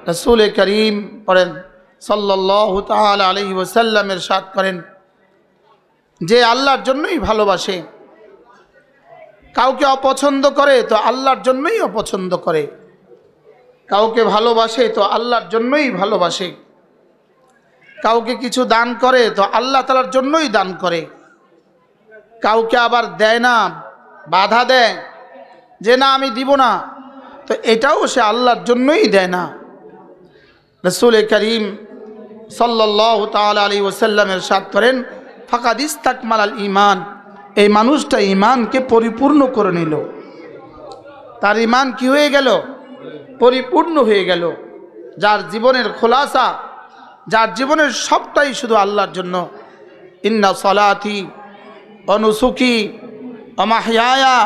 রাসূল করিম পড়েন সাল্লাল্লাহু তাআলা আলাইহি ওয়াসাল্লাম ইরশাদ করেন যে আল্লাহর জন্যই ভালোবাসে, কাউকে অপছন্দ করে তো আল্লাহর জন্যই অপছন্দ করে, কাউকে ভালোবাসে তো আল্লাহর জন্যই ভালোবাসে, কাউকে কিছু দান করে তো আল্লাহ তাআলার জন্যই দান করে, কাউকে আবার দেয় না, বাধা দেয় যে না আমি দিব না, তো এটাও সে আল্লাহর জন্যই দেয় না। রাসূল করিম সাল্লাল্লাহু তাআলা আলাইহি ওয়াসাল্লাম ইরশাদ করেন ফাকাদ ইস্তাকমালাল ঈমান, এই মানুষটা ঈমানকে পরিপূর্ণ করে নিল, তার ঈমান কি হয়ে গেল? পরিপূর্ণ হয়ে গেল। যার জীবনের খোলাসা, যার জীবনের সবটাই শুধু আল্লাহর জন্য। ইন্না সলাতি ওয়া নুসুকি ওয়া মাহইয়ায়া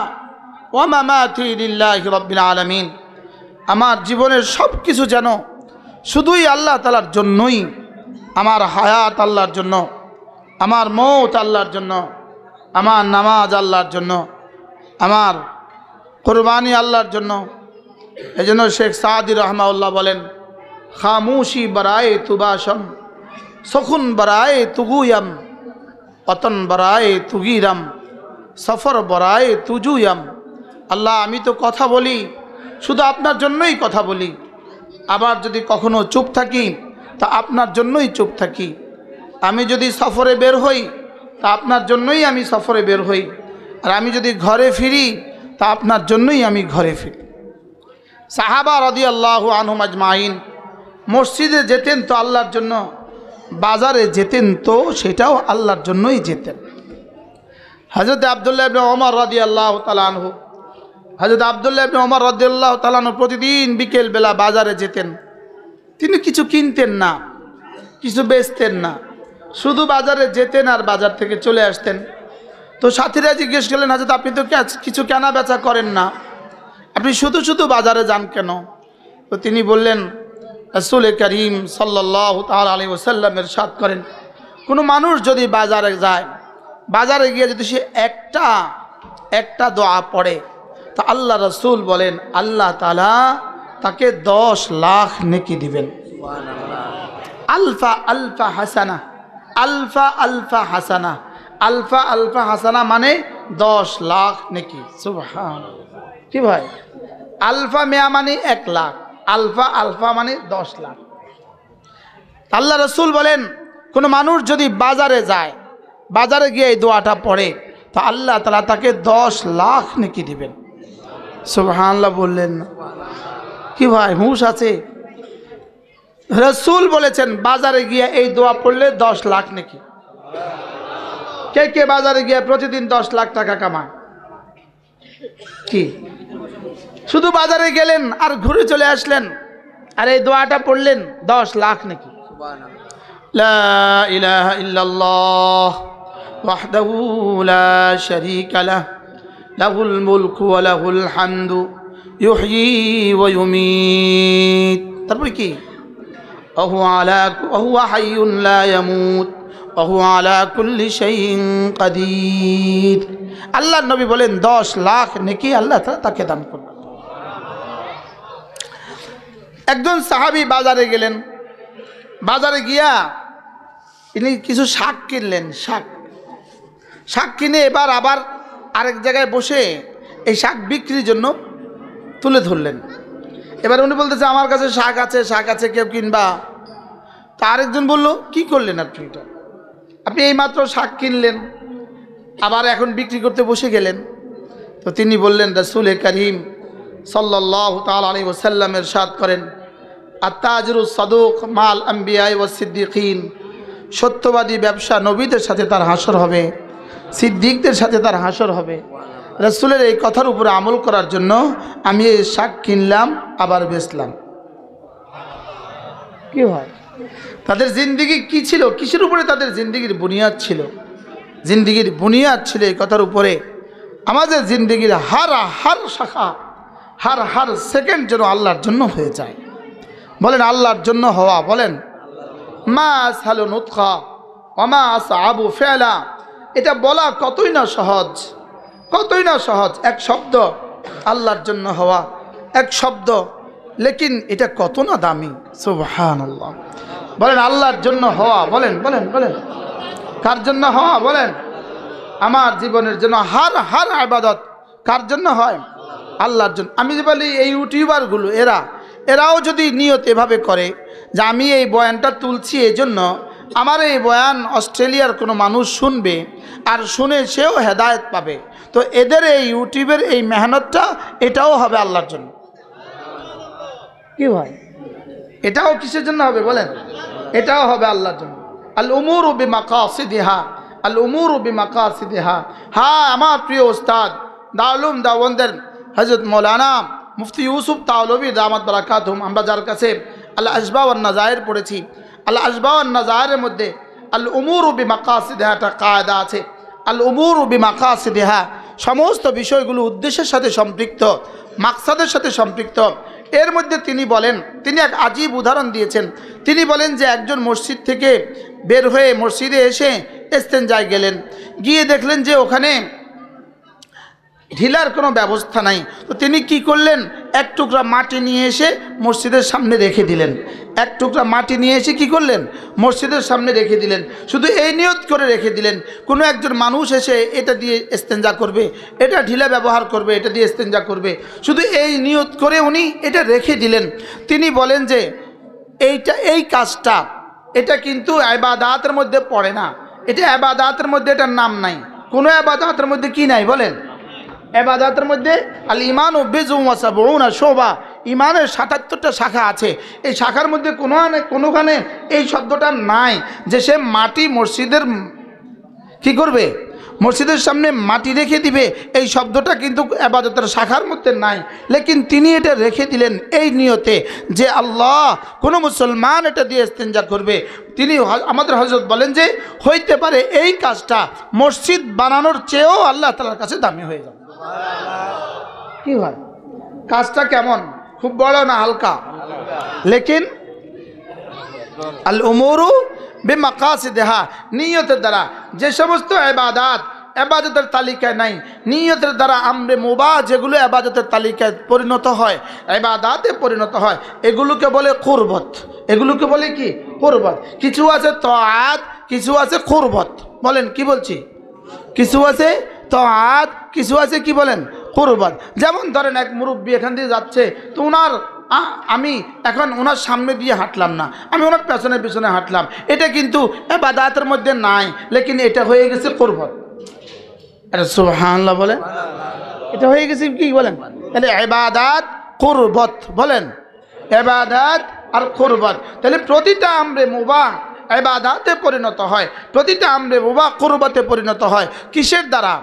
ওয়া মামাতি লিল্লাহি রাব্বিল আলামিন, আমার জীবনের সব কিছু যেন শুধুই আল্লাহ তাআলার জন্যই, আমার হায়াত আল্লাহর জন্য, আমার মৌত আল্লাহর জন্য, আমার নামাজ আল্লাহর জন্য, আমার কুরবানি আল্লাহর জন্য। এই জন্য শেখ সাদি রহমাউল্লাহ বলেন খামুশি বরায়ে তুবাসম, সখুন বরায়ে তুগুয়াম, অতন বরায়ে তুগিরাম, সফর বরায়ে তুজুয়াম। আল্লাহ আমি তো কথা বলি শুধু আপনার জন্যই কথা বলি, আবার যদি কখনো চুপ থাকি তা আপনার জন্যই চুপ থাকি, আমি যদি সফরে বের হই তা আপনার জন্যই আমি সফরে বের হই, আর আমি যদি ঘরে ফিরি তা আপনার জন্যই আমি ঘরে ফিরি। সাহাবা রাদিয়াল্লাহু আনহুম আজমাইন মসজিদে যেতেন তো আল্লাহর জন্য, বাজারে যেতেন তো সেটাও আল্লাহর জন্যই যেতেন। হযরত আব্দুল্লাহ ইবনে ওমর রাদিয়াল্লাহু তাআলা আনহু, হযরত আব্দুল্লাহ ইবনে ওমর রাদিয়াল্লাহু তাআলা আনহু প্রতিদিন বিকেলবেলা বাজারে যেতেন। তিনি কিছু কিনতেন না, কিছু বেচতেন না, শুধু বাজারে যেতেন আর বাজার থেকে চলে আসতেন। তো সাথীরা জিজ্ঞেস করলেন হযরত আপনি তো কিছু কেনা বেচা করেন না, আপনি শুধু শুধু বাজারে যান কেন? তো তিনি বললেন রাসূল করিম সাল্লাল্লাহু তাআলা আলাইহি ওয়াসাল্লাম ইরশাদ করেন কোনো মানুষ যদি বাজারে যায়, বাজারে গিয়ে যদি সে একটা দোয়া পড়ে তো আল্লাহ রাসূল বলেন আল্লাহ তাআলা তাকে 10 লাখ নেকি দিবেন। আলফা আলফা হাসানা, আলফা আলফা হাসানা, আলফা আলফা হাসানা মানে 10 লাখ নেকি। সুবহানাল্লাহ। কি ভাই, আলফা মেয়া মানে 1 লাখ, আলফা আলফা মানে 10 লাখ। আল্লাহ রাসূল বলেন কোনো মানুষ যদি বাজারে যায়, বাজারে গিয়ে এই দোয়াটা পড়ে তো আল্লাহ তাআলা তাকে 10 লাখ নেকি দিবেন। সুবহানাল্লাহ বললেন না? কি ভাই হুঁশ আছে? রাসূল বলেছেন বাজারে গিয়ে এই দোয়া পড়লে 10 লাখ নেকি। কে কে বাজারে গিয়ে প্রতিদিন 10 লাখ টাকা কামায়? কি শুধু বাজারে গেলেন আর ঘুরে চলে আসলেন আর এই দোয়াটা পড়লেন 10 লাখ নাকি? লা ইলাহা ইল্লাল্লাহ ওয়াহদাহু লা শারীকা লাহ লাহুল মুলকু ওয়া লাহুল হামদু ইউহয়ী ওয়া ইউমীত। তারপর কি ওয়া হুয়া হাইয়ুন লা ইয়ামুত ওয়া হুয়া আলা কুল্লি শাইইন কাদির। আল্লাহর নবী বলেন 10 লাখ নেকি আল্লাহ তাআলা তাকে দান করবেন। একজন সাহাবী বাজারে গেলেন, বাজারে গিয়া তিনি কিছু শাক কিনলেন, শাক কিনে এবার আবার আরেক জায়গায় বসে এই শাক বিক্রির জন্য তুলে ধরলেন। এবার উনি বলতেছে আমার কাছে শাক আছে কেউ কিনবা? তা আরেকজন বলল কি করলেন আপনি? এটা আপনি এইমাত্র শাক কিনলেন আবার এখন বিক্রি করতে বসে গেলেন। তো তিনি বললেন রাসূল করিম সাল্লাল্লাহু তাআলা আলাইহি ওয়াসাল্লাম ইরশাদ করেন আত-তাজিরুস সাদুক মাল আম্বিয়া ওয়াস সিদ্দিকিন, সত্যবাদী ব্যবসা নবীদের সাথে তার হাসর হবে, সিদ্দিকদের সাথে তার হাসর হবে। রাসূলের এই কথার উপরে আমল করার জন্য আমি এই শাক কিনলাম আবার বেচলাম। কি হয় তাদের জিন্দেগি কি ছিল, কিসের উপরে তাদের জিন্দেগির বুনিয়াদ ছিল? জিন্দেগির বুনিয়াদ ছিল এই কথার উপরে আমাদের জিন্দেগির হার শাখা, হার সেকেন্ড যেন আল্লাহর জন্য হয়ে যায়। বলেন আল্লাহর জন্য হওয়া। বলেন মা সালু নুতখা ওমা আসআবু ফিআলা, এটা বলা কতই না সহজ, কতই না সহজ। এক শব্দ আল্লাহর জন্য হওয়া, এক শব্দ লেকিন এটা কত না দামি, সুবহানাল্লাহ। বলেন আল্লাহর জন্য হওয়া, বলেন বলেন বলেন, কার জন্য হওয়া বলেন? আমার জীবনের জন্য হার ইবাদত কার জন্য হয়? আল্লাহর জন্য। আমি যে বলি এই ইউটিউবারগুলো এরাও যদি নিয়ত এভাবে করে যে আমি এই বয়ানটা তুলছি এই জন্য আমার এই বয়ান অস্ট্রেলিয়ার কোনো মানুষ শুনবে আর শুনে সেও হেদায়েত পাবে, তো এদের এই ইউটিউবের এই মেহনতটা এটাও হবে আল্লাহর জন্য। কি ভাই, এটাও কিসের জন্য হবে বলেন? এটাও হবে আল্লাহর জন্য। আল উমুরু বিমাকাসিদিহা, আল উমুরু বিমাকাসিদিহা। হ্যাঁ, আমার প্রিয় উস্তাদ দাউলুম দাওবন্দের হযরত মৌলানা মুফতি ইউসুফ তাওলবী দামাত বারাকাতুহুম, আমরা যার কাছে আল আশবা ওয়ান নাজায়ের পড়েছি, আল আশবা ওয়ান নাজায়ের মধ্যে আল উমুরু বিমাকাসিদিহা একটা কায়দা আছে। আল উমুরু বিমাকাসিদিহা, সমস্ত বিষয়গুলো উদ্দেশ্যের সাথে সম্পৃক্ত, মাকসাদের সাথে সম্পৃক্ত। এর মধ্যে তিনি বলেন, তিনি এক আজীব উদাহরণ দিয়েছেন। তিনি বলেন যে একজন মসজিদ থেকে বের হয়ে মসজিদে এসে ইস্তেঞ্জায় গেলেন, গিয়ে দেখলেন যে ওখানে ঢিলার কোনো ব্যবস্থা নাই। তো তিনি কি করলেন, এক টুকরা মাটি নিয়ে এসে মসজিদের সামনে রেখে দিলেন। এক টুকরা মাটি নিয়ে এসে কি করলেন, মসজিদের সামনে রেখে দিলেন। শুধু এই নিয়ত করে রেখে দিলেন, কোনো একজন মানুষ এসে এটা দিয়ে ইস্তেঞ্জা করবে, এটা ঢিলা ব্যবহার করবে, এটা দিয়ে ইস্তেঞ্জা করবে, শুধু এই নিয়ত করে উনি এটা রেখে দিলেন। তিনি বলেন যে এই কাজটা এটা কিন্তু ইবাদতের মধ্যে পড়ে না, এটা ইবাদতের মধ্যে এটার নাম নাই। কোনো ইবাদতের মধ্যে কি নাই বলেন? ইবাদতের মধ্যে আল ঈমানু বিজুম ওয়া সাবউনা শুবা, ঈমানের ৭৭টা শাখা আছে। এই শাখার মধ্যে কোনোখানে এই শব্দটা নাই যে সে মাটি মসজিদের কি করবে, মসজিদের সামনে মাটি রেখে দিবে। এই শব্দটা কিন্তু ইবাদতের শাখার মধ্যে নাই। লেকিন তিনি এটা রেখে দিলেন এই নিয়তে যে আল্লাহ, কোনো মুসলমান এটা দিয়ে ইস্তেঞ্জা করবে। তিনি আমাদের হযরত বলেন যে হইতে পারে এই কাজটা মসজিদ বানানোর চেয়েও আল্লাহ তাআলার কাছে দামি হয়ে যাবে। কি হয়, কাজটা কেমন, খুব বড় না হালকা? লেকিন আল উমুরু বিমাকাসিদিহা, নিয়তের দ্বারা যে সমস্ত ইবাদতের তালিকায় নাই, নিয়তের দ্বারা আমরে মুবাহ যেগুলো ইবাদতের তালিকায় পরিণত হয়, ইবাদতে পরিণত হয়, এগুলোকে বলে কুরবত। এগুলোকে বলে কি? কুরবত। কিছু আছে তাআত, কিছু আছে কুরবত। বলেন কি বলছি? কিছু আছে তাআত, কিছু আছে কি বলেন? কুরবত। যেমন ধরেন এক মুরব্বী এখান দিয়ে যাচ্ছে, তো আমি এখন ওনার সামনে দিয়ে হাঁটলাম না, আমি ওনার পেছনে পেছনে হাঁটলাম, এটা কিন্তু ইবাদতের মধ্যে নাই, লেকিন এটা হয়ে গেছে কুরবত। আরে সুবহানাল্লাহ বলেন, এটা হয়ে গেছে কি বলেন? তাহলে ইবাদত কুরবত, বলেন ইবাদত আর কুরবত। তাহলে প্রতিটা আমরে মুবাহ ইবাদতে পরিণত হয়, প্রতিটা আমরে মুবাহ কুরবতে পরিণত হয়। কিসের দ্বারা?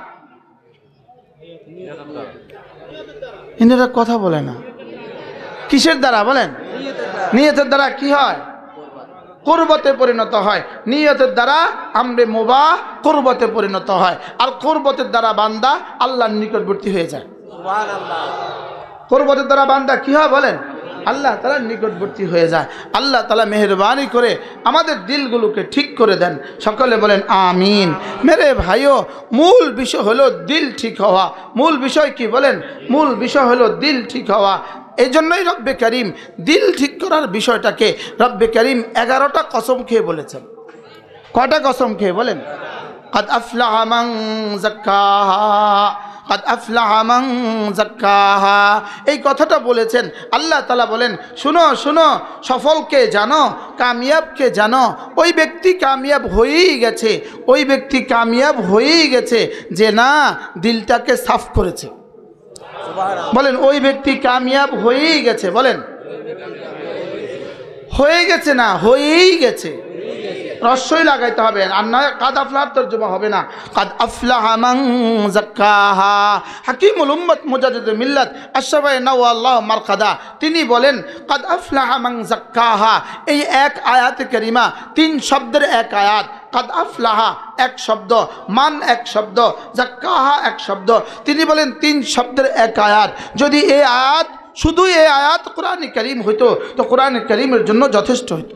এনারা কথা বলে না। কিসের দ্বারা বলেন? নিয়তের দ্বারা কি হয়? কুরবতে পরিণত হয়। নিয়তের দ্বারা আমরে মুবাহ কুরবতে পরিণত হয়, আর কুরবতের দ্বারা বান্দা আল্লাহর নিকটবর্তী হয়ে যায়। সুবহানাল্লাহ। কুরবতের দ্বারা বান্দা কি হয় বলেন? আল্লাহ তাআলার নিকটবর্তী হয়ে যায়। আল্লাহ তাআলা মেহেরবানি করে আমাদের দিলগুলোকে ঠিক করে দেন। সকলে বলেন আমিন। মেরে ভাইও, মূল বিষয় হলো দিল ঠিক হওয়া। মূল বিষয় কি বলেন? মূল বিষয় হলো দিল ঠিক হওয়া। এই জন্যই রব্বে করিম দিল ঠিক করার বিষয়টাকে রব্বে করিম 11টা কসম খেয়ে বলেছেন। কয়টা কসম খেয়ে বলেন? قد أفلح من زكاها قد أفلح من زكاها, এই কথাটা বলেছেন। আল্লাহ তাআলা বলেন, শুনো শুনো, সফলকে জানো, কামিয়াবকে জানো, ওই ব্যক্তি কামিয়াব হয়েই গেছে, ওই ব্যক্তি কামিয়াব হয়েই গেছে যে না দিলটাকে সাফ করেছে। বলেন ওই ব্যক্তি কামিয়াব হয়েই গেছে। বলেন হয়ে গেছে না হয়েই গেছে, রস্যই লাগাইতে হবে, আর নয় কাদ আফলাহ তর্জমা হবে না। কাদ আফলাহা মান যাক্কাহা। হাকিমুল উম্মত মুজাদ্দিদুল মিল্লাত আশ-শাফাঈ নাওয়াল্লাহু মারকাদা, তিনি বলেন কাদ আফলাহা মান যাক্কাহা, এই এক আয়াতে কারিমা 3 শব্দের এক আয়াত। কাদ আফলাহা এক শব্দ, মান এক শব্দ, যাক্কাহা এক শব্দ। তিনি বলেন 3 শব্দের এক আয়াত। যদি এই আয়াত, শুধু এই আয়াত কোরআনে কারীম হইতো তো কোরআনে কারীমের জন্য যথেষ্ট হইতো।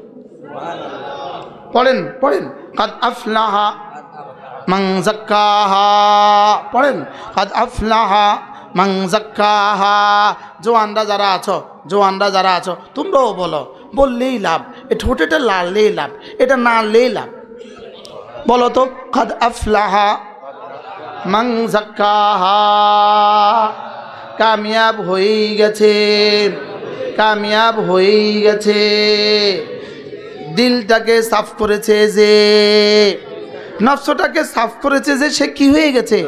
পড়েন পড়েন, কাদ আফলাহা মান যাক্কাহা, পড়েন কাদ আফলাহা মান যাক্কাহা। জওয়ানরা যারা আছো, জওয়ানরা যারা আছো তোমরাও বলো, বললেই লাভ, এ ঠোঁটেটা লাড়লেই লাভ, এটা নাড়লেই লাভ। বলো তো, কাদ আফলাহা মান যাক্কাহা। কামিয়াব হয়েই গেছে, কামিয়াব হয়েই গেছে। দিলটাকে সাফ করেছে যে, নফসটাকে সাফ করেছে যে, সে কি হয়ে গেছে?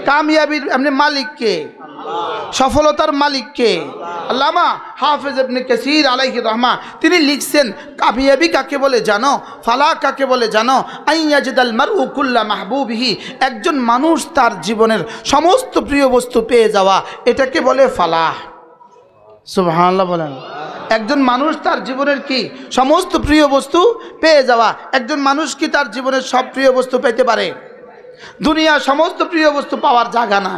কামিয়াবির এমনি মালিককে, সফলতার মালিককে। আল্লামা হাফেজ ইবনে কাসির আলাইহি রাহমা তিনি লিখছেন, কামিয়াবি কাকে বলে জানো? ফালাহ কাকে বলে জানো? আইয়াজিদাল মারউ কুল্লা মাহবুবিহি। একজন মানুষ তার জীবনের সমস্ত প্রিয় বস্তু পেয়ে যাওয়া, এটাকে বলে ফালাহ। সুবহানাল্লাহ বলেন। একজন মানুষ তার জীবনের কি সমস্ত প্রিয় বস্তু পেয়ে যাওয়া। একজন মানুষ কি তার জীবনের সব প্রিয় বস্তু পেতে পারে? দুনিয়া সমস্ত প্রিয় বস্তু পাওয়ার জায়গা না,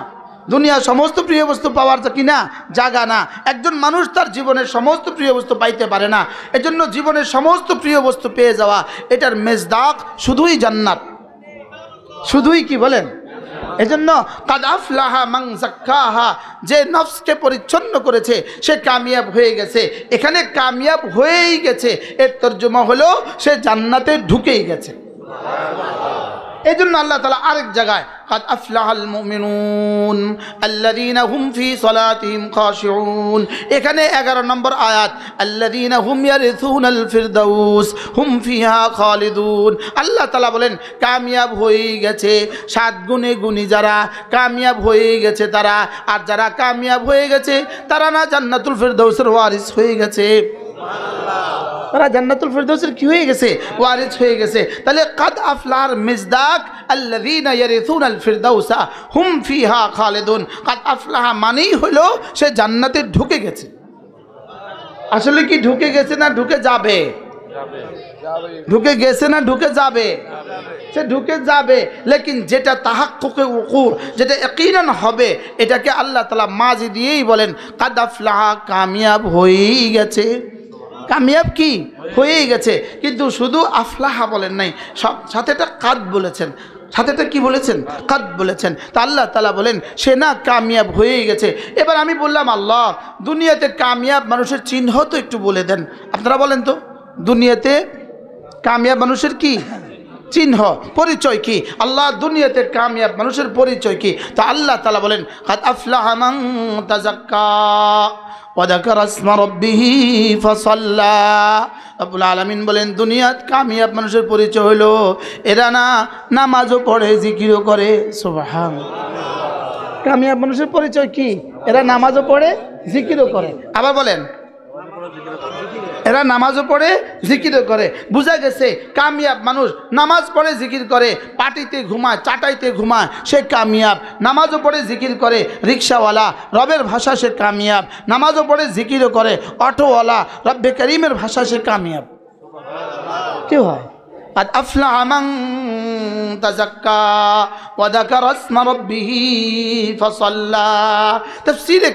দুনিয়া সমস্ত প্রিয় বস্তু পাওয়ার কি না জায়গা না। একজন মানুষ তার জীবনের সমস্ত প্রিয় বস্তু পাইতে পারে না। এজন্য জীবনের সমস্ত প্রিয় বস্তু পেয়ে যাওয়া, এটার মেজদাক শুধুই জান্নাত, শুধুই কি বলেন? এজন্য কাদ আফলাহা মান যাক্কাহা, যে নফসকে পরিচ্ছন্ন করেছে সে কামিয়াব হয়ে গেছে। এখানে কামিয়াব হয়েই গেছে এর তর্জমা হলো সে জান্নাতে ঢুকেই গেছে। এই জন্য আল্লাহ তাআলা আরেক জায়গায় কাদ আফলাহাল মুমিনুন আল্লাযীনা হুম ফি সালাতিহিম খাশিউন, এখানে 11 নম্বর আয়াত, আল্লাযীনা হুম ইয়ারিসুনাল ফিরদাউস হুম ফিহা খালিদুন। আল্লাহ তাআলা বলেন কামিয়াব হয়ে গেছে 7 গুণে গুণী যারা, কামিয়াব হয়ে গেছে তারা। আর যারা কামিয়াব হয়ে গেছে তারা না জান্নাতুল ফিরদাউসের ওয়ারিস হয়ে গেছে, তারা জান্নাতুল ফিরদাউসের কি হয়ে গেছে? ওয়ারিস হয়ে গেছে। তাহলে কাদ আফলাহার মিজদাক আল্লাযীনা ইয়ারিসুনাল ফিরদাউসা হুম ফিহা খালিদুন। কাদ আফলাহা মানেই হলো সে জান্নাতে ঢুকে গেছে। আসলে কি ঢুকে গেছে না ঢুকে যাবে? ঢুকে গেছে না ঢুকে যাবে? সে ঢুকে যাবে। লেকিন যেটা তাহাক্কুকে উকুর, যেটা ইয়াকিনান হবে, এটাকে আল্লাহ তাআলা মাজি দিয়েই বলেন কাদ আফলাহা, কামিয়াব হয়েই গেছে। কামিয়াব কি হয়েই গেছে, কিন্তু শুধু আফলাহা বলেন নাই, সব সাথে একটা কাদ বলেছেন, সাথে একটা কি বলেছেন? কাদ বলেছেন। তা আল্লাহ তাআলা বলেন সে না কামিয়াব হয়েই গেছে। এবার আমি বললাম, আল্লাহ দুনিয়াতে কামিয়াব মানুষের চিহ্ন তো একটু বলে দেন। আপনারা বলেন তো, দুনিয়াতে কামিয়াব মানুষের কি চিহ্ন, পরিচয় কি? আল্লাহ দুনিয়াতে কামিয়াব মানুষের পরিচয় কি? তা আল্লাহ তাআলা বলেন কাদ আফলাহা মান তাযাক্কা ওয়া যাকারা ইসমা রাব্বিহি ফাসাল্লা। রব্বুল আলামিন বলেন দুনিয়াত কামিয়াব মানুষের পরিচয় হলো এরা না নামাজও পড়ে, জিকিরও করে। সুবহানাল্লাহ। কামিয়াব মানুষের পরিচয় কি? এরা নামাজও পড়ে, জিকিরও করে। আবার বলেন, এরা নামাজও পড়ে, জিকিরও করে। বুঝা গেছে কামিয়াব মানুষ নামাজ পড়ে, জিকির করে, পাটিতে ঘুমায়, চাটাইতে ঘুমায়, সে কামিয়াব। নামাজও পড়ে, জিকির করে, রিক্সাওয়ালা, রবের ভাষা সে কামিয়াব। নামাজও পড়ে, জিকিরও করে, অটোওয়ালা, রব্বে করিমের ভাষা সে কামিয়াব। কি হয়? قد أفلح من تزكى وذكر اسم ربه فصلى। তাফসীরে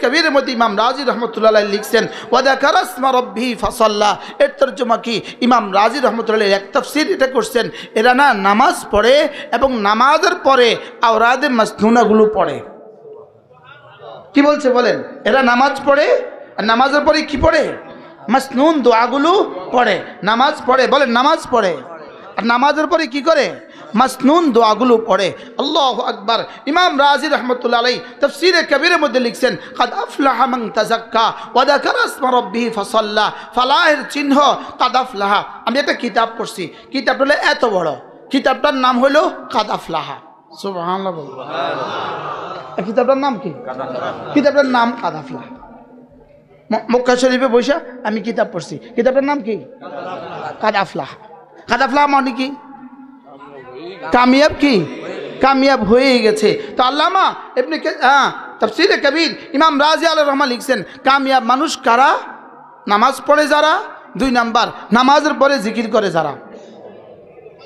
কবীরের মধ্যে ইমাম রাজি রাহমাতুল্লাহ আলাইহি লিখছেন ওয়াযাকারা ইসমা রাব্বিহি ফাসাল্লা। এর তরজমা কি? ইমাম রাজি রাহমাতুল্লাহ আলাইহি এক তাফসীর এটা করছেন, এরা না নামাজ পড়ে এবং নামাজের পরে আওরাদে মাসনুনাগুলো পড়ে। কি বলছে বলেন? এরা নামাজ পড়ে আর নামাজের পরে কি পড়ে? মাসনুন দোয়াগুলো পড়ে। নামাজ পড়ে, বলেন নামাজ পড়ে, আর নামাজের পরে কি করে? মাসনুন দোয়াগুলো পড়ে। আল্লাহু আকবার। ইমাম রাজি রাহমাতুল্লাহ আলাইহি তাফসীরে কবীরের মধ্যে লিখছেন কাদ আফলাহা মান তাযাক্কা ওয়া যাকারা ইসমা রাব্বিহি ফাসাল্লা। ফালাহের চিহ্ন কাদ আফলাহা। আমি একটা কিতাব পড়ছি, কিতাবটা হলো এত বড়, কিতাবটার নাম হলো কাদ আফলাহা। সুবহানাল্লাহ। সুবহানাল্লাহ। কিতাবটার নাম কি? কিতাবটার নাম কাদ আফলাহা। মক্কা শরীফে বসে আমি কিতাব পড়ছি, কিতাবটার নাম কি? কাদ আফলাহা। কাদ আফলাহা মানে কি? কামিয়াব কি? কামিয়াব হয়ে গেছে। তো আল্লামা ইবনে তাফসীরে কবীর ইমাম রাজি আলাইহির রহমান লিখছেন কামিয়াব মানুষ কারা? নামাজ পড়ে যারা, 2 নাম্বার নামাজের পরে জিকির করে যারা।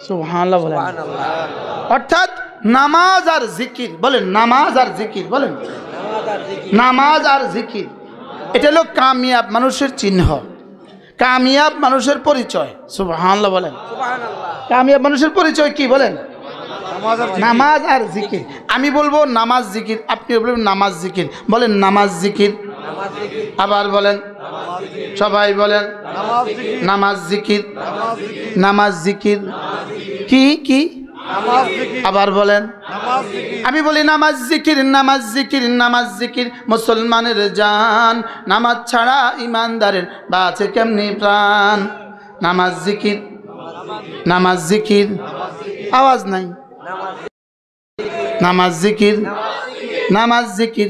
সুবহানাল্লাহ বলেন। অর্থাৎ নামাজ আর জিকির, বলেন নামাজ আর জিকির, বলেন নামাজ আর জিকির, এটা হলো কামিয়াব মানুষের চিহ্ন, কামিয়াব মানুষের পরিচয়। সুবহানাল্লাহ বলেন। কামিয়াব মানুষের পরিচয় কি বলেন? নামাজ আর জিকির। আমি বলবো নামাজ জিকির, আপনি বলবেন নামাজ জিকির। বলেন নামাজ জিকির, আবার বলেন, সবাই বলেন নামাজ জিকির, নামাজ জিকির। কি কি আবার বলেন। আমি বলি নামাজ জিকির, নামাজ জিকির, নামাজ জিকির। মুসলমানের জান, নামাজ ছাড়া ইমানদারের বাঁচে কেমনি প্রাণ। নামাজ জিকির, নামাজ জিকির, আওয়াজ নাই। নামাজ জিকির, নামাজ জিকির,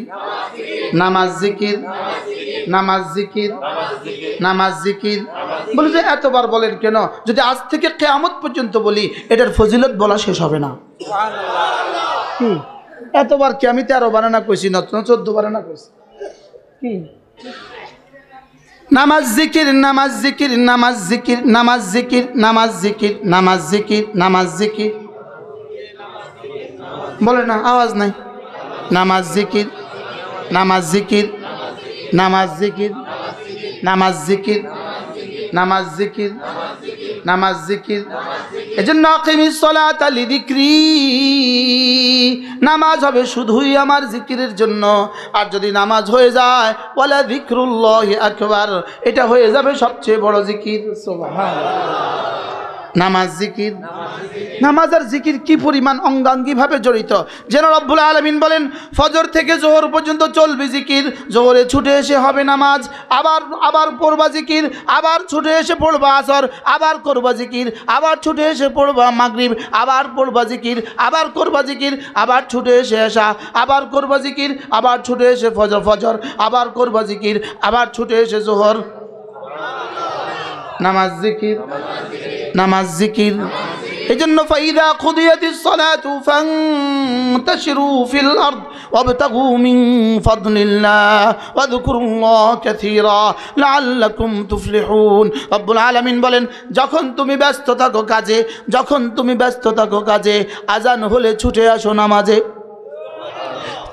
নামাজ জিকির, নামাজ জিকির, নামাজ জিকির। বলে যে এতবার বলেন কেন? যদি আজ থেকে কিয়ামত পর্যন্ত বলি এটার ফজিলত বলা শেষ হবে না। এতবার কি আমি 13 বানানা কইছি না 14 বানানা কইছি? কি নামাজ জিকির, নামাজ জিকির, নামাজ জিকির, নামাজ জিকির, নামাজ জিকির, নামাজ জিকির, নামাজ জিকির। বলে না, আওয়াজ নাই। নামাজ জিকির, নামাজ জিকির, নামাজ জিকির, নামাজ জিকির, নামাজ জিকির, নামাজ জিকির। এজন্য আকিমিস সালাতা লিযিকরি, নামাজ হবে শুধুই আমার জিকিরের জন্য। আর যদি নামাজ হয়ে যায় ওয়ালা যিকরুল্লাহি আকবার, এটা হয়ে যাবে সবচেয়ে বড় জিকির। সুবহানাল্লাহ। নামাজ জিকির, নামাজ আর জিকির কি পরিমাণ অঙ্গাঙ্গিভাবে জড়িত। যেন রব্বুল আলামিন বলেন ফজর থেকে জোহর পর্যন্ত চলবে জিকির, জোহরে ছুটে এসে হবে নামাজ, আবার পড়বা জিকির, আবার ছুটে এসে পড়বা আসর, আবার করবা জিকির, আবার ছুটে এসে পড়বা মাগরিব, আবার পড়বা জিকির, আবার করবা জিকির, আবার ছুটে এসে এশা, আবার করবা জিকির, আবার ছুটে এসে ফজর, আবার করবা জিকির, আবার ছুটে এসে জোহর। নামাজ জিকির, নামাজ জিকির। এজন্য ফাইদা কুদিয়াতিস সালাতু ফান্তাশিরু ফিল আরদ ওয়াবতাগু মিন ফাদলিল্লাহ ওয়াযকুরুল্লাহ কাসীরা লাআল্লাকুম তুফলিহুন। রব্বুল আলামিন বলেন যখন তুমি ব্যস্ত থাকো কাজে, যখন তুমি ব্যস্ত থাকো কাজে, আজান হলে ছুটে আসো নামাজে,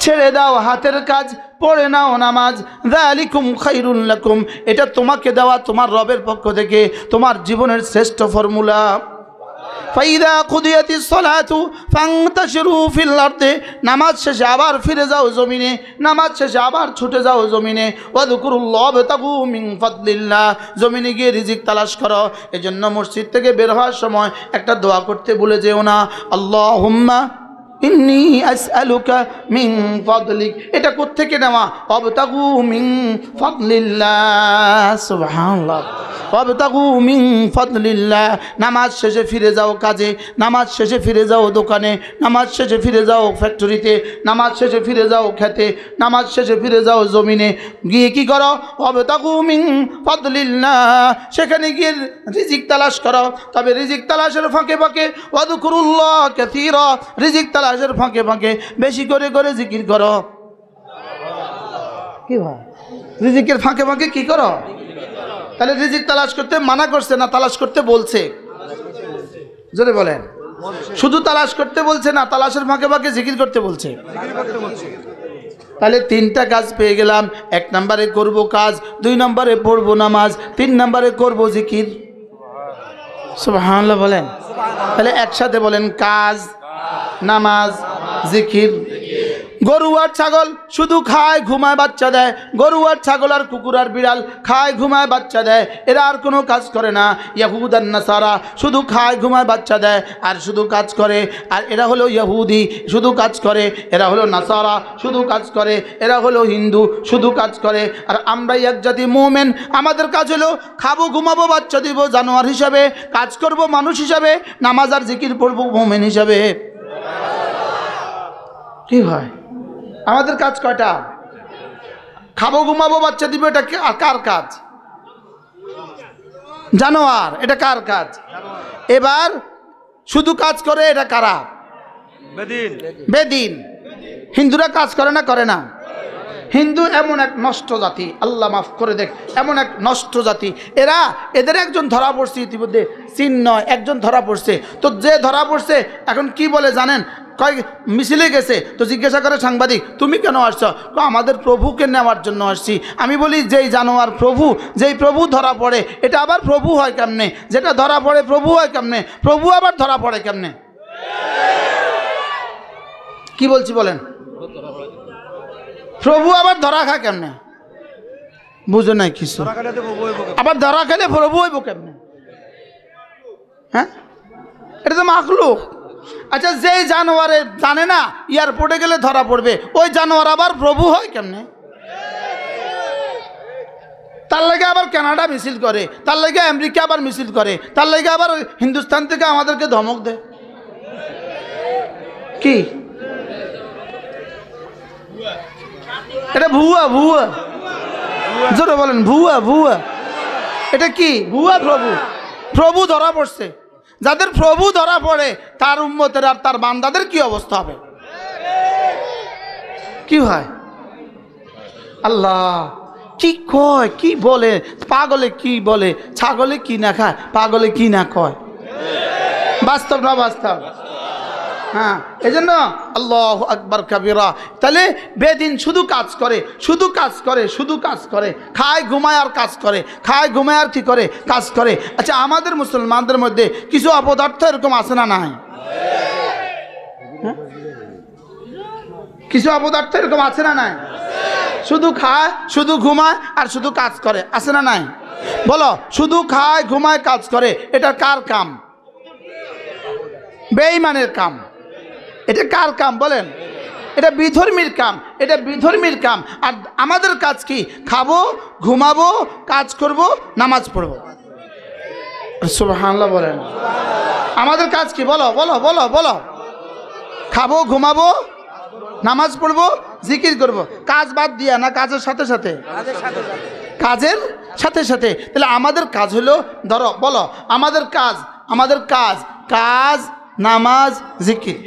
ছেড়ে দাও হাতের কাজ, পড়ে নাও নামাজ। যালিকুম খায়রুল লাকুম, এটা তোমাকে দেওয়া তোমার রবের পক্ষ থেকে তোমার জীবনের শ্রেষ্ঠ ফর্মুলা। ফাইদা কুদিয়াতিস সালাতু ফান্তাশিরু ফিল আরদি, নামাজ শেষে আবার ফিরে যাও জমিনে, নামাজ শেষে আবার ছুটে যাও জমিনে। ওয়াযকুরুল্লাহ ওয়াবতাগু মিন ফাদলিল্লাহ, জমিনে গিয়ে রিজিক তালাশ করো। এজন্য মসজিদ থেকে বের হওয়ার সময় একটা দোয়া করতে ভুলে যেও না, আল্লাহুম্মা ইন্নী আসআলুকা মিন ফাদলিক। এটা কোত্থেকে নেওয়া? ওয়াবতাগু মিন ফাদলিল্লাহ। সুবহানাল্লাহ। ওয়াবতাগু মিন ফাদলিল্লাহ। নামাজ শেষে ফিরে যাও কাজে, নামাজ শেষে ফিরে যাও দোকানে, নামাজ শেষে ফিরে যাও ফ্যাক্টরিতে, নামাজ শেষে ফিরে যাও খেতে, নামাজ শেষে ফিরে যাও জমিনে। গিয়ে কি করো? ওয়াবতাগু মিন ফাদলিল্লাহ, সেখানে গিয়ে রিজিক তালাশ করো। তবে রিজিক তালাশের ফাঁকে ফাঁকে ওয়াযকুরুল্লাহ কাসীরা, রিজিক তালাশের ফাঁকে ফাঁকে বেশি করে করে জিকির করো। কি ভাই, রিজিকের ফাঁকে ফাঁকে কি করো? তাহলে রিজিক তালাশ করতে মানা করছে না তালাশ করতে বলছে? জোরে বলেন। শুধু তালাশ করতে বলছে না, তালাশের ফাঁকে ফাঁকে জিকির করতে বলছে। তাহলে 3টা কাজ পেয়ে গেলাম। 1 নম্বরে করব কাজ, 2 নম্বরে পড়বো নামাজ, 3 নম্বরে করব জিকির। সুবহানাল্লাহ বলেন। তাহলে একসাথে বলেন কাজ, নামাজ, জিকির। গরু আর ছাগল শুধু খায় ঘুমায় বাচ্চা দেয়, গরু আর ছাগল আর কুকুর আর বিড়াল খায় ঘুমায় বাচ্চা দেয়, এরা আর কোনো কাজ করে না। ইয়াহুদ আর নাসারা শুধু খায় ঘুমায় বাচ্চা দেয় আর শুধু কাজ করে। আর এরা হলো ইয়াহুদি, শুধু কাজ করে। এরা হলো নাসারা, শুধু কাজ করে। এরা হলো হিন্দু, শুধু কাজ করে। আর আমরাই এক জাতি মুমিন, আমাদের কাজ হলো খাবো ঘুমাবো বাচ্চা দিব জানোয়ার হিসাবে, কাজ করব মানুষ হিসাবে, নামাজ আর জিকির পড়বো মুমিন হিসাবে। কি হয় আমাদের কাজ কয়টা? খাবো ঘুমাবো বাচ্চা দিব, এটা কার কাজ? জানোয়ার, এটা কার কাজ? এবার শুধু কাজ করে, এটা কারা? বেদিন। হিন্দুরা কাজ করে না? করে না? হিন্দু এমন এক নষ্ট জাতি, আল্লাহ মাফ করে দেখ, এমন এক নষ্ট জাতি। এদের একজন ধরা পড়ছে ইতিমধ্যে, চীন নয়, একজন ধরা পড়ছে। তো যে ধরা পড়ছে এখন কি বলে জানেন? কয় মিছিলে গেছে, তো জিজ্ঞাসা করে সাংবাদিক তুমি কেন আসছো? আমাদের প্রভুকে নেওয়ার জন্য আসছি। আমি বলি যেই জানোয়ার প্রভু, যেই প্রভু ধরা পড়ে এটা আবার প্রভু হয় কেমনে? যেটা ধরা পড়ে প্রভু হয় কেমনে? প্রভু আবার ধরা পড়ে কেমনে? কি বলছি বলেন? প্রভু আবার ধরা খায় কেমনে? বুঝো নাই কিছু? আবার ধরা খেলে প্রভু হইব কেমনে? হ্যাঁ, এটা তো মাখলুক। আচ্ছা, যেই জানোয়ারে জানে না এয়ারপোর্টে গেলে ধরা পড়বে, ওই জানোয়ার আবার প্রভু হয় কেমনে? তার লাগে আবার কানাডা মিছিল করে, তার লাগে আমেরিকা আবার মিছিল করে, তার লাগে আবার হিন্দুস্তান থেকে আমাদেরকে ধমক দেয়। কি এটা? ভুয়া, ভুয়া, জোরে বলেন, ভুয়া, ভুয়া। এটা কি ভুয়া? প্রভু, প্রভু ধরা পড়ছে। যাদের প্রভু ধরা পড়ে তার উম্মতের আর তার বান্দাদের কি অবস্থা হবে? কি হয়? আল্লাহ কি কয়, কি বলে? পাগলে কি বলে? ছাগলে কি না খায়, পাগলে কি না কয়? বাস্তব না বাস্তব? হ্যাঁ, এই জন্য আল্লাহু আকবার কাবীরা। তাহলে বেদিন শুধু কাজ করে, শুধু কাজ করে, শুধু কাজ করে, খায় ঘুমায় আর কাজ করে, খায় ঘুমায় আর কি করে? কাজ করে। আচ্ছা, আমাদের মুসলমানদের মধ্যে কিছু অপদার্থ এরকম আছে না নাই? কিছু অপদার্থ এরকম আছে না নাই? শুধু খায়, শুধু ঘুমায় আর শুধু কাজ করে, আছে না নাই? বলো, শুধু খায় ঘুমায় কাজ করে, এটা কার কাম? বেঈমানের কাম। এটা কার কাম বলেন? এটা বিধর্মীর কাম, এটা বিধর্মীর কাম। আর আমাদের কাজ কি? খাবো, ঘুমাবো, কাজ করব, নামাজ পড়বো। সুবহানাল্লাহ বলেন। আমাদের কাজ কি? বলো বলো বলো বলো। খাবো, ঘুমাবো, নামাজ পড়বো, জিকির করব। কাজ বাদ দিয়া না কাজের সাথে সাথে? কাজের সাথে সাথে। তাহলে আমাদের কাজ হলো, ধরো বলো, আমাদের কাজ, আমাদের কাজ, কাজ, নামাজ, জিকির।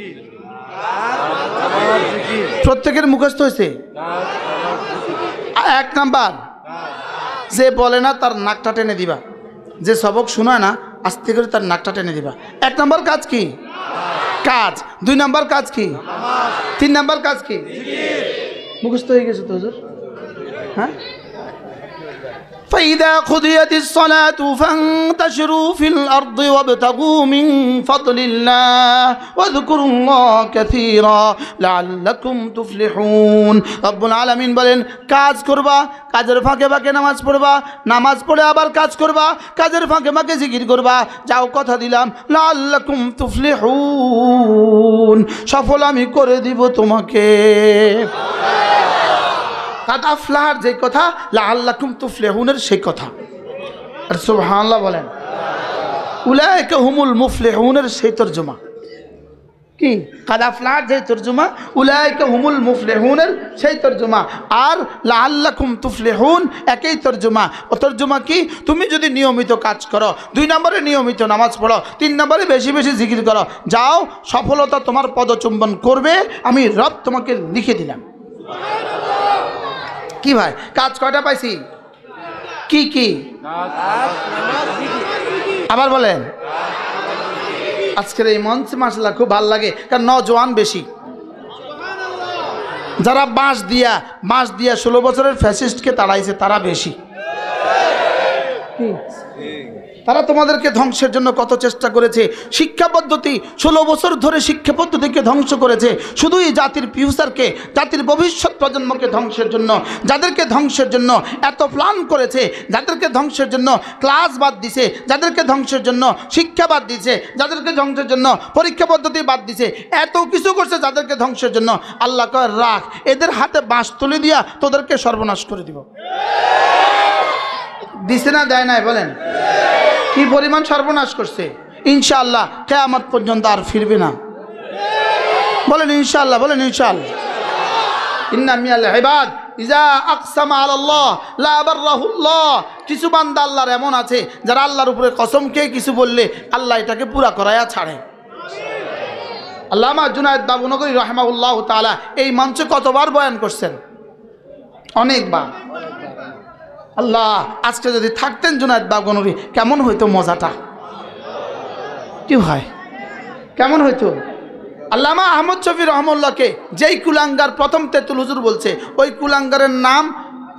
প্রত্যেকের মুখস্থ হয়েছে। এক নাম্বার, যে বলে না তার নাকটা টেনে দিবা, যে সবক শোনায় না আস্তে করে তার নাকটা টেনে দিবা। এক নাম্বার কাজ কি? কাজ। দুই নাম্বার কাজ কি? তিন নাম্বার কাজ কি? মুখস্থ হয়ে গেছে তো হুজুর? হ্যাঁ। فإذا قضيت الصلاة فانتشروا في الأرض وابتغوا من فضل الله واذكروا الله كثيرا لعلكم تفلحون। رب العالمين বলেন, কাজ করবা, কাজের ফাঁকে ফাঁকে নামাজ পড়বা, নামাজ পড়ে আবার কাজ করবা, কাজের ফাঁকে ফাঁকে জিকির করবা। যাও, কথা দিলাম, লাআল্লাকুম তুফলিহুন, সফল আমি করে দিব তোমাকে। আফলাহার যে কথা, লাআল্লাকুম তুফলিহুনের সেই কথা। আর সুবহানাল্লাহ বলেন। উলাইকা হুমুল মুফলিহুনের সেই তরজমা কি? কাদ আফলাহার যে তরজমা, উলাইকা হুমুল মুফলিহুনের সেই তরজমা। আর লাআল্লাকুম তুফলিহুন একই তরজমা। ও তরজমা কি? তুমি যদি নিয়মিত কাজ করো, দুই নম্বরে নিয়মিত নামাজ পড়ো, তিন নম্বরে বেশি বেশি জিকির করো, যাও, সফলতা তোমার পদচুম্বন করবে, আমি রব তোমাকে লিখে দিলাম। কি ভাই, কাজ কয়টা পাইছি? কি কি? আবার বলেন। আজকের এই মঞ্চে মাশাআল্লাহ খুব ভালো লাগে, কারণ নওজোয়ান বেশি। যারা বাঁশ দিয়া 16 বছরের ফ্যাসিস্টকে তাড়াইছে তারা বেশি। তারা তোমাদেরকে ধ্বংসের জন্য কত চেষ্টা করেছে। শিক্ষা পদ্ধতি 16 বছর ধরে শিক্ষা পদ্ধতিকে ধ্বংস করেছে, শুধুই জাতির ফিউচারকে, জাতির ভবিষ্যৎ প্রজন্মকে ধ্বংসের জন্য। যাদেরকে ধ্বংসের জন্য এত প্ল্যান করেছে, যাদেরকে ধ্বংসের জন্য ক্লাস বাদ দিছে, যাদেরকে ধ্বংসের জন্য শিক্ষা বাদ দিছে, যাদেরকে ধ্বংসের জন্য পরীক্ষা পদ্ধতি বাদ দিছে, এত কিছু করছে যাদেরকে ধ্বংসের জন্য। আল্লাহ কয়, রাখ, এদের হাতে বাঁশ তুলে দিয়া তোদেরকে সর্বনাশ করে দিব। দিছে না দেয় নাই বলেন? কি পরিমাণ সর্বনাশ করছে। ইনশাআল্লাহ কিয়ামত পর্যন্ত আর ফিরবে না। বলেন ইনশাআল্লাহ, বলেন ইনশাআল্লাহ। ইন্না মিনাল ইবাদ ইজা আকসামা আলাল্লাহ লা বাররাহুল্লাহ। কিছু বান্দা আল্লাহর এমন আছে যারা আল্লাহর উপরে কসম খেয়ে কিছু বললে আল্লাহ এটাকে পুরা করায়া ছাড়ে। আল্লামা জুনায়েদ বাবুনগরী রাহিমাহুল্লাহ তাআলা এই মঞ্চে কতবার বয়ান করছেন? অনেকবার। আল্লাহ, আজকে যদি থাকতেন জুনায়েদ বাবুনগরী, কেমন হইতো মজাটা? কি হয়, কেমন হইতো? আল্লামা আহমদ শফি রহমুল্লাহকে যেই কুলাঙ্গার প্রথম তেতুল হুজুর বলছে, ওই কুলাঙ্গারের নাম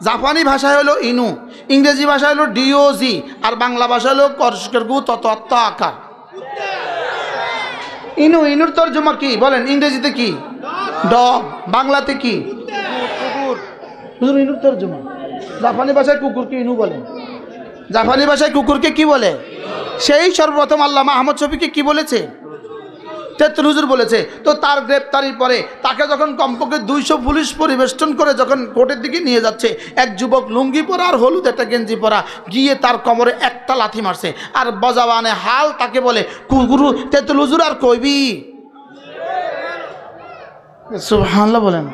জাপানি ভাষায় হলো ইনু, ইংরেজি ভাষায় হলো ডিওজি, আর বাংলা ভাষায় হলো করস্কের গু তত আকার। ইনু, ইনুর তর্জমা কি বলেন? ইংরেজিতে কি? ডগ, বাংলাতে কি? হুজুর ইনুর তরজমা। জাপানি ভাষায় কুকুরকে ইনু বলে, জাপানি ভাষায় কুকুরকে কি বলে? সেই সর্বপ্রথম আল্লামা আহমদ শফীকে কি বলেছে? তেতুল হুজুর বলেছে। তো তার গ্রেপ্তারির পরে তাকে যখন কমপক্ষে 200 পুলিশ পরিবেষ্টন করে যখন কোর্টের দিকে নিয়ে যাচ্ছে, এক যুবক লুঙ্গি পরা আর হলুদ একটা গেঞ্জি পরা গিয়ে তার কোমরে একটা লাথি মারছে, আর বজাবানে হাল তাকে বলে কুকুরু তেতুল হুজুর আর কইবি। সুবহানাল্লাহ বলেন।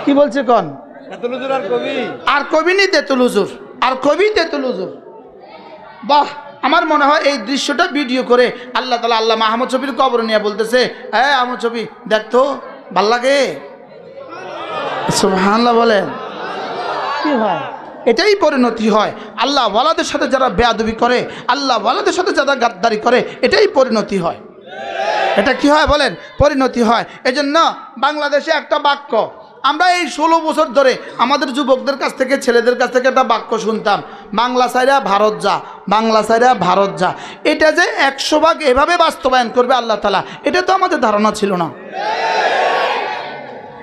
কি বলছে কোন? তেতুল হুজুর আর কবি, আর কবি নি তেতুল হুজুর, আর কবি তেতুল হুজুর। বাহ, আমার মনে হয় এই দৃশ্যটা ভিডিও করে আল্লাহ তাআলা আল্লামা আহমদ শফীর কবর নিয়ে বলতেছে, হ্যাঁ আহমদ শফী দেখতো ভাল লাগে। সুবহানাল্লাহ বলেন। কি হয়? এটাই পরিণতি হয়। আল্লাহ ওয়ালাদের সাথে যারা বেয়াদবি করে, আল্লাহ ওয়ালাদের সাথে যারা গাদ্দারি করে, এটাই পরিণতি হয়। এটা কি হয় বলেন? পরিণতি হয়। এজন্য বাংলাদেশে একটা বাক্য, আমরা এই 16 বছর ধরে আমাদের যুবকদের কাছ থেকে, ছেলেদের কাছ থেকে একটা বাক্য শুনতাম, বাংলা সাইরা ভারত যা, বাংলা সাইরা ভারত যা। এটা যে 100% এভাবে বাস্তবায়ন করবে আল্লাহ তাআলা, এটা তো আমাদের ধারণা ছিল না।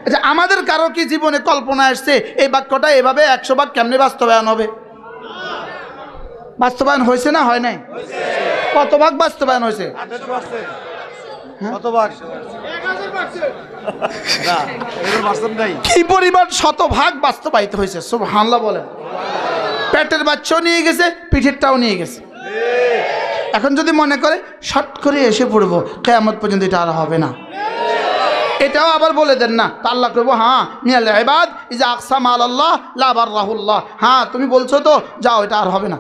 আচ্ছা, আমাদের কারো কি জীবনে কল্পনা আসছে এই বাক্যটা এভাবে 100% কেমনে বাস্তবায়ন হবে? বাস্তবায়ন হয়েছে না হয় নাই? কত ভাগ বাস্তবায়ন হয়েছে? কি পরিমাণ শতভাগ বাস্তবায়িত হয়েছে? সুবহানাল্লাহ বলেন। পেটের বাচ্চাও নিয়ে গেছে, পিঠেরটাও নিয়ে গেছে। এখন যদি মনে করে শর্ট করে এসে পড়বো, কিয়ামত পর্যন্ত এটা আর হবে না, এটাও আবার বলে দেন না। তা আল্লাহ করবো, হ্যাঁ মিনাল ইবাদ ইজা আকসামা আলাল্লাহ লা বাররাহুল্লাহ, হ্যাঁ তুমি বলছো তো, যাও, এটা আর হবে না।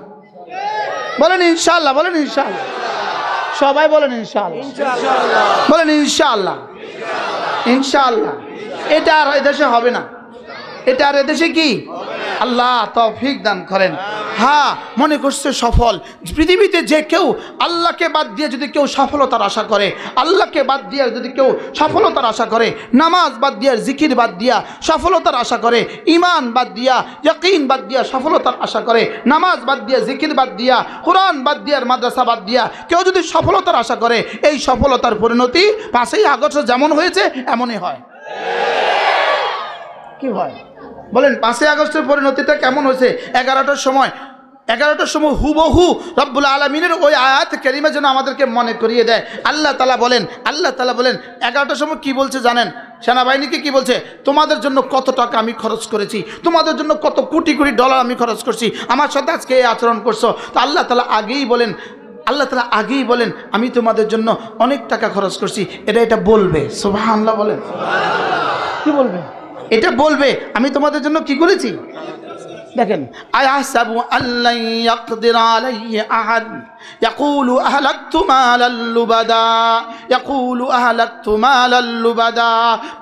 বলেন ইনশাআল্লাহ, বলেন ইনশাআল্লাহ, সবাই বলেন ইনশাআল্লাহ, বলেন ইনশাআল্লাহ, ইনশাআল্লাহ। এটা আর এদেশে হবে না, এটা আর এদেশে কি? আল্লাহ তৌফিক দান করেন। হ্যাঁ, মনে করছে সফল। পৃথিবীতে যে কেউ আল্লাহকে বাদ দিয়ে যদি কেউ সফলতার আশা করে, আল্লাহকে বাদ দিয়ে যদি কেউ সফলতার আশা করে, নামাজ বাদ দিয়া, জিকির বাদ দিয়া সফলতার আশা করে, ঈমান বাদ দিয়া, ইয়াকিন বাদ দিয়া সফলতার আশা করে, নামাজ বাদ দিয়া, জিকির বাদ দিয়া, কোরআন বাদ দিয়া, মাদ্রাসা বাদ দিয়া কেউ যদি সফলতার আশা করে, এই সফলতার পরিণতি 5ই আগস্ট যেমন হয়েছে এমনই হয়। কি হয় বলেন? 5ই আগস্টের পরিণতিটা কেমন হয়েছে? 11টার সময় হুবহু রব্বুল আলামিনের ওই আয়াত কারিমা যেন আমাদেরকে মনে করিয়ে দেয়। আল্লাহ তাআলা বলেন 11টার সময় কি বলছে জানেন? সেনাবাহিনীকে কি বলছে? তোমাদের জন্য কত টাকা আমি খরচ করেছি, তোমাদের জন্য কত কোটি কোটি ডলার আমি খরচ করছি, আমার সাথে আজকে এই আচরণ করছো। তো আল্লাহ তাআলা আগেই বলেন আমি তোমাদের জন্য অনেক টাকা খরচ করছি। এটা বলবে। সুবহানাল্লাহ বলেন। কি বলবে? এটা বলবে আমি তোমাদের জন্য কি করেছি। দেখেন, আয়াহসাবু আল্লান ইয়াকদির আলাইহি আহাদ ইয়াকুলু আহলাকতু মালাল লুবাদা, ইয়াকুলু আহলাকতু মালাল লুবাদা।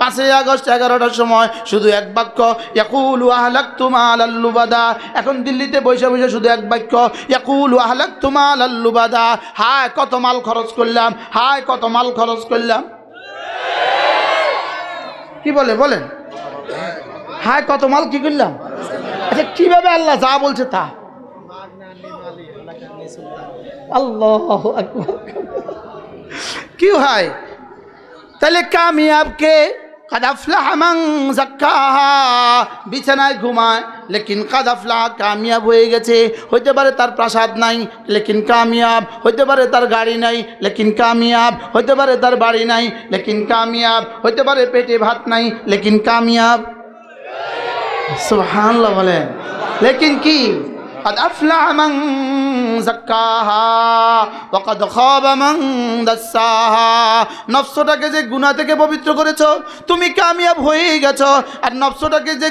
5ই আগস্ট 11টার সময় শুধু এক বাক্য, ইয়াকুলু আহলাকতু মালাল লুবাদা। এখন দিল্লিতে বসে বসে শুধু এক বাক্য, ইয়াকুলু আহলাকতু মালাল লুবাদা। হায় কত মাল খরচ করলাম, হায় কত মাল খরচ করলাম। কি বলে বলেন? হায় কত মাল কি করলাম। আচ্ছা, কিভাবে আল্লাহ যা বলছে তা? আল্লাহু আকবার। কি হয় তাহলে? কামিয়াবকে কাদ আফলাহা মান যাক্কাহা, বিছানায় ঘুমায় লেকিন কাদ আফলাহা, কামিয়াব হয়ে গেছে। হইতে পারে তার প্রাসাদ নাই লেকিন কামিয়াব, হইতে পারে তার গাড়ি নাই লেকিন কামিয়াব, হইতে পারে তার বাড়ি নাই লেকিন কামিয়াব, হইতে পারে পেটে ভাত নাই লেকিন কামিয়াব। সুবহানাল্লাহ বলেন। লেকিন কি? قد أفلح من زكاها وقد خاب من دساها। নফসটাকে যে গুনাহ থেকে পবিত্র করেছো তুমি কামিয়াব হয়ে গেছো, আর নফসটাকে যে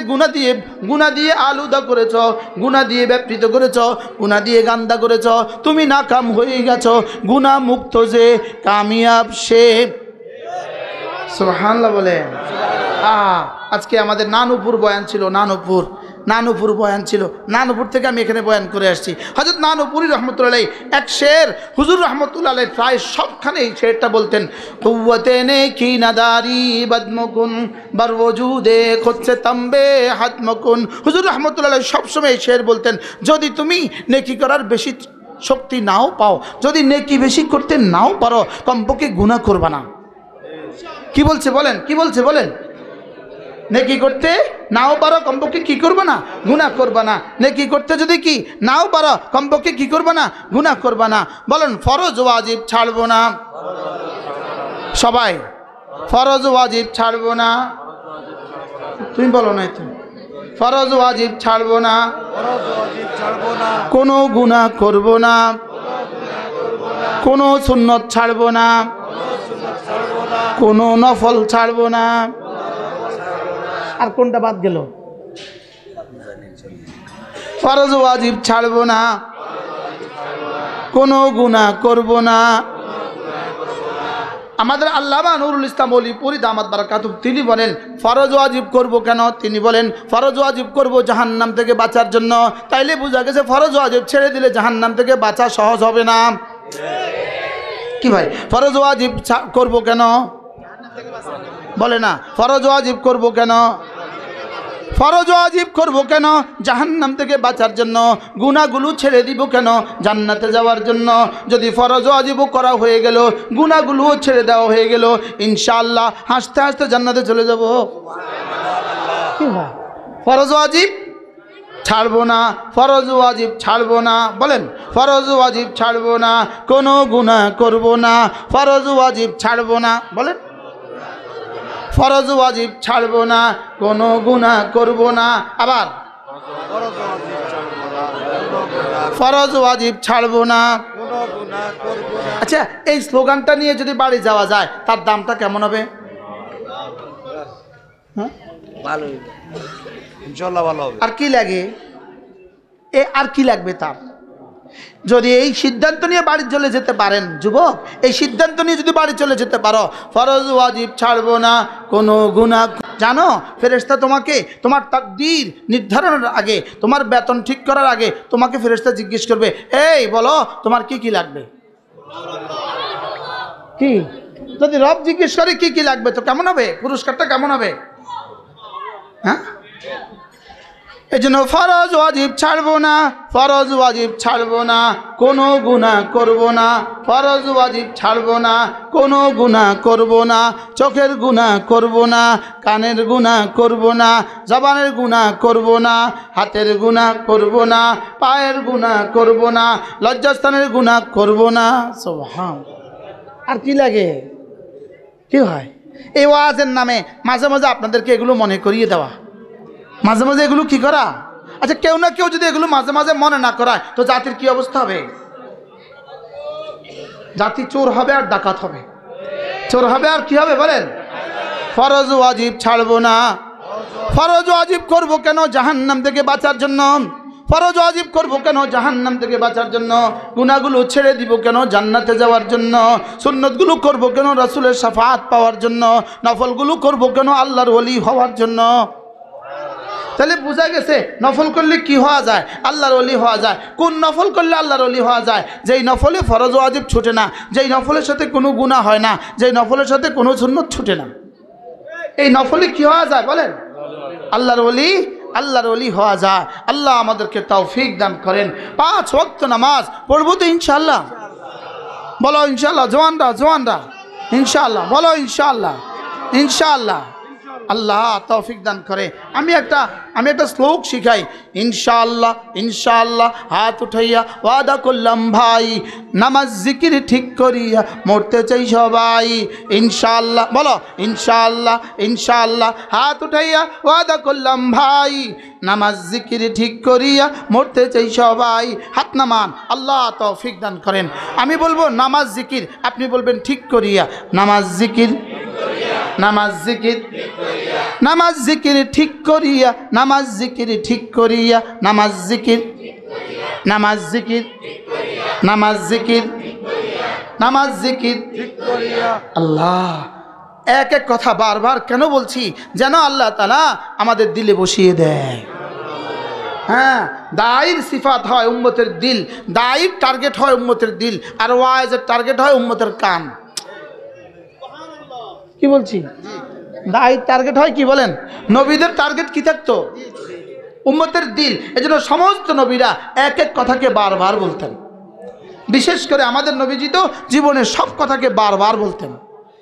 গুনাহ দিয়ে আলুদা করেছো, গুনাহ দিয়ে ব্যাপৃত করেছো, গুনাহ দিয়ে গান্দা করেছো, তুমি নাকাম হয়ে গেছো। গুনাহ মুক্ত যে কামিয়াব সে। সুবহানাল্লাহ বলেন। আজকে আমাদের নানুপুর বয়ান ছিল, নানুপুর বয়ান ছিল। নানুপুর থেকে আমি এখানে বয়ান করে আসছি। হযরত নানুপুরি রহমতুল্লাহ আলাইহি এক শের, হুজুর রহমতুল্লাহ আলাইহি প্রায় সবখানে এই শেরটা বলতেন, কুওয়াতে নেকি নাদারি বদমকুন বার ওজুদে খুদসে তম্বে হাতমকুন। হুজুর রহমতুল্লাহ আলাইহি সবসময় এই শের বলতেন, যদি তুমি নেকি করার বেশি শক্তি নাও পাও, যদি নেকি বেশি করতে নাও পারো, কমপক্ষে গুনাহ করবা না। কি বলছে বলেন, কি বলছে বলেন? নেকি করতে নাও পারো কমপক্ষে কি করবে না, গুনাহ করবে না। নেকি করতে যদি কি নাও পারো কমপক্ষে কি করবে না, গুনাহ করবে না। বলেন ফরজ ওয়াজিব ছাড়বো না। সবাই ফরজ ওয়াজিব ছাড়বো না। তুমি বলো না, তুমি ফরজ ওয়াজিব ছাড়বো না, কোনো গুনাহ করব না, কোনো সুন্নত ছাড়বো না, কোনো নফল ছাড়বো না। আর কোনটা বাদ গেল? ফরজ ওয়াজিব ছাড়বো না, কোনো গুনাহ করব না। আমাদের আল্লামা নুরুল ইসলাম ওলিপুরি দামাত বারাকাতুহু তিনি বলেন ফরজ ওয়াজিব করব কেন? তিনি বলেন ফরজ ওয়াজিব করব জাহান্নাম থেকে বাঁচার জন্য। তাইলে বোঝা গেছে ফরজ ওয়াজিব ছেড়ে দিলে জাহান্নাম থেকে বাঁচা সহজ হবে না। কি ভাই, ফরজ ওয়াজিব করব কেন? বলে না ফরজ ওয়াজিব করব কেন? ফরজ ওয়াজিব করব কেন? জাহান্নাম থেকে বাঁচার জন্য। গুনাহগুলো ছেড়ে দিব কেন? জান্নাতে যাওয়ার জন্য। যদি ফরজ ওয়াজিবও করা হয়ে গেল, গুনাহগুলোও ছেড়ে দেওয়া হয়ে গেল, ইনশাআল্লাহ হাসতে হাসতে জান্নাতে চলে যাব। কি হয়, ফরজ ওয়াজিব ছাড়বো না, ফরজ ওয়াজিব ছাড়বো না। বলেন ফরজ ওয়াজিব ছাড়বো না, কোনো গুনাহ করব না, ফরজ ওয়াজিব ছাড়বো না। বলেন ফরজ ওয়াজিব ছাড়বো না, কোনো গুনাহ করব না। আবার ফরজ ওয়াজিব ছাড়বো না। আচ্ছা, এই স্লোগানটা নিয়ে যদি বাড়ি যাওয়া যায় তার দামটা কেমন হবে? ভালো, ইনশাআল্লাহ ভালো হবে। আর কি লাগে? আর কি লাগবে তার? যদি এই সিদ্ধান্ত নিয়ে বাড়ি চলে যেতে পারেন যুবক, এই সিদ্ধান্ত নিয়ে যদি বাড়ি চলে যেতে পারো ফরজ ওয়াজিব ছাড়বো না, কোনো গুনাহ। জানো ফেরেশতা তোমাকে তোমার তাকদীর নির্ধারণের আগে, তোমার বেতন ঠিক করার আগে তোমাকে ফেরেশতা জিজ্ঞেস করবে, এই বলো তোমার কি কি লাগবে? কি যদি রব জিজ্ঞেস করে কি কি লাগবে তো কেমন হবে? পুরস্কারটা কেমন হবে? হ্যাঁ, এই জন্য ফরজ ওয়াজিব ছাড়বো না, ফরজ ওয়াজিব ছাড়বো না, কোনো গুনাহ করব না। ফরজ ওয়াজিব ছাড়বো না, কোনো গুনাহ করব না। চোখের গুনাহ করব না, কানের গুনাহ করব না, জবানের গুনাহ করব না, হাতের গুনাহ করব না, পায়ের গুনাহ করব না, লজ্জাস্থানের গুনাহ করব না। সুবহান। আর কি লাগে? কি হয়? এই ওয়াজের নামে মাঝে মাঝে আপনাদেরকে এগুলো মনে করিয়ে দেওয়া, মাঝে মাঝে এগুলো কি করা। আচ্ছা, কেউ না কেউ যদি এগুলো মাঝে মাঝে মনে না করায় তো জাতির কি অবস্থা হবে? জাতি চোর হবে আর ডাকাত হবে, চোর হবে আর কি হবে বলেন? ফরজ ওয়াজিব ছাড়বো না। ফরজ ওয়াজিব করব কেন? জাহান্নাম থেকে বাঁচার জন্য। ফরজ ওয়াজিব করব কেন? জাহান্নাম থেকে বাঁচার জন্য। গুনাহগুলো ছেড়ে দিব কেন? জান্নাতে যাওয়ার জন্য। সুন্নতগুলো করব কেন? রাসূলের শাফাআত পাওয়ার জন্য। নফলগুলো করব কেন? আল্লাহর ওলি হওয়ার জন্য। তাহলে বোঝা গেছে নফল করলে কি হওয়া যায়? আল্লাহর ওলি হওয়া যায়। কোন নফল করলে আল্লাহর ওলি হওয়া যায়? যেই নফলে ফরজ ওয়াজিব ছুটে না, যেই নফলের সাথে কোনো গুনাহ হয় না, যেই নফলের সাথে কোনো সুন্নত ছুটে না। এই নফলে কি হওয়া যায় বলেন? আল্লাহর ওলি, আল্লাহর ওলি হওয়া যায়। আল্লাহ আমাদেরকে তৌফিক দান করেন। 5 ওয়াক্ত নামাজ পড়বো তো ইনশাআল্লাহ? বলো ইনশাআল্লাহ। জওয়ানরা জওয়ানরা ইনশাআল্লাহ বলো ইনশাআল্লাহ। ইনশাআল্লাহ আল্লাহ তৌফিক দান করে। আমি একটা শ্লোক শিখাই। ইনশাআল্লাহ ইনশাআল্লাহ হাত উঠাইয়া ওয়াদা করলাম ভাই, নামাজ জিকির ঠিক করিয়া মরতে চাই সবাই। ইনশাআল্লাহ বলো ইনশাআল্লাহ ইনশাআল্লাহ হাত উঠাইয়া ওয়াদা করলাম ভাই, নামাজ জিকির ঠিক করিয়া মরতে চাই সবাই। হাত নামান। আল্লাহ তৌফিক দান করেন। আমি বলবো নামাজ জিকির, আপনি বলবেন ঠিক করিয়া। নামাজ জিকির, নামাজ জিকির, নামাজ জিকির ঠিক করিয়া, নামাজ জিকির ঠিক করিয়া, নামাজ জিকির, নামাজ জিকির, নামাজ জিকির, নামাজ জিকির ঠিক করিয়া। আল্লাহ এক এক কথা বারবার কেন বলছি? যেন আল্লাহ তাআলা আমাদের দিলে বসিয়ে দেয়। হ্যাঁ, দায়ীর সিফাত হয় উম্মতের দিল, দায়ীর টার্গেট হয় উম্মতের দিল, আর ওয়াইজের টার্গেট হয় উম্মতের কান। কি বলছি? দায়ীর টার্গেট হয় কি বলেন? নবীদের টার্গেট কি থাকতো? উম্মতের দিল। এজন্য সমস্ত নবীরা এক এক কথাকে বারবার বলতেন। বিশেষ করে আমাদের নবীজি তো জীবনের সব কথাকে বারবার বলতেন।